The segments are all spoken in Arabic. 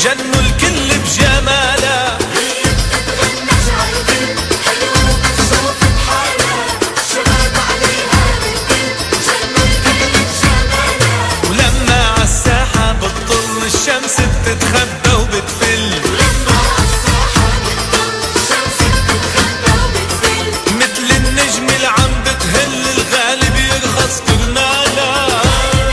جنوا الكل بجمالها. هي بتتغنى جعلتين حلوة وبتشوف بحالها، شباب عليها بالدين جنوا الكل بجمالها. ولما عالساحة بتطل الشمس بتتخبى وبتفل، ولما عالساحة بتطل الشمس بتتخبى وبتفل، مثل النجم اللي عم بتهل الغالب يرخص كرمالها.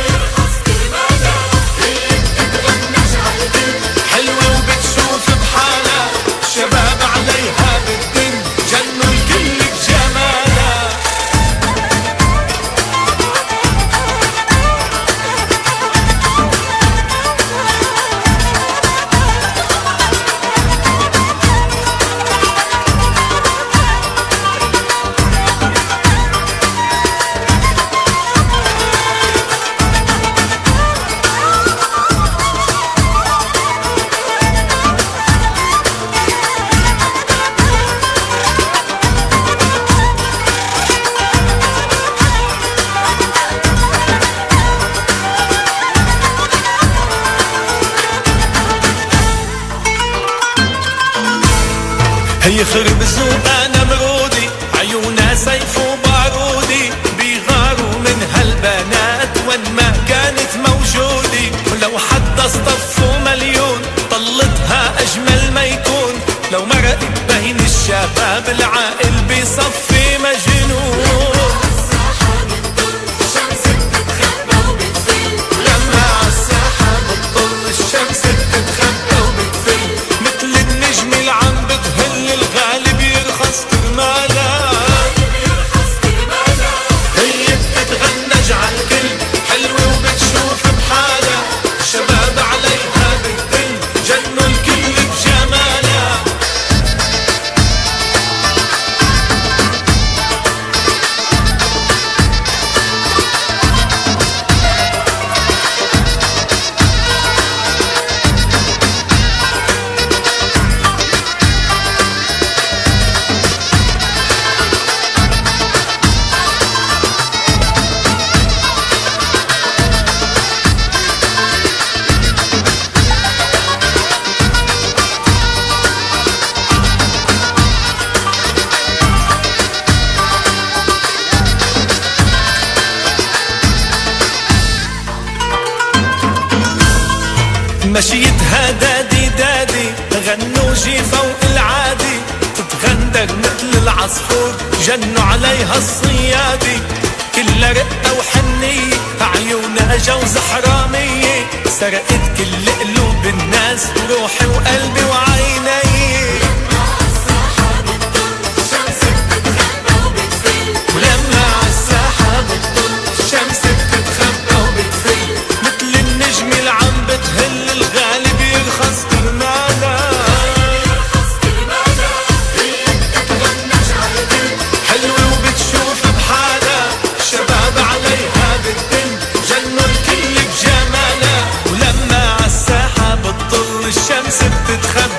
يرخص كرمالها. هي بتتغنى جعلتين حلوة وبتشوف بحالها، شباب عليها بالدين جنوا الكل بجمالها. هي خربز وانا مرودي، عيونها سيف وبارودي، بيغاروا من هالبنات وين ما كانت موجودة. ولو حتى اصطفوا مليون طلتها اجمل ما يكون، لو مرقت بين الشباب العاقل بصفي مجنون. عالساحة بتطل الشمس بتتخبى وبتفل، لما عالساحة بتطل الشمس بتتخبى وبتفل، مثل النجم اللي عم بتهل الغالب يرخص كرمالها. يرخص كرمالها. هي بتتغنى جعالكل حلوة وبتشوف بحالها، شباب عليها بالدل جنوا الكل بجمالها. مشيتها دادي دادي غنوجي فوق العادي، تتغندر مثل العصفور جنوا عليها الصيادي. كلها رقة وحنية عيونها جوز حرامية، سرقت كل قلوب الناس روحي وقلبي وعيني. عالساحة بتطل الشمس بتتخبى وبتفل، ولما عالساحة بتطل الشمس بتتخبى وبتفل، مثل النجم اللي عم بتهل الغالب يرخص كرمالها. يرخص كرمالها. هي بتتغنى جعلتين حلوة وبتشوف بحالها، شباب عليها بالدل جنوا الكل بجمالها. ولما عالساحة بتطل الشمس بتتخبى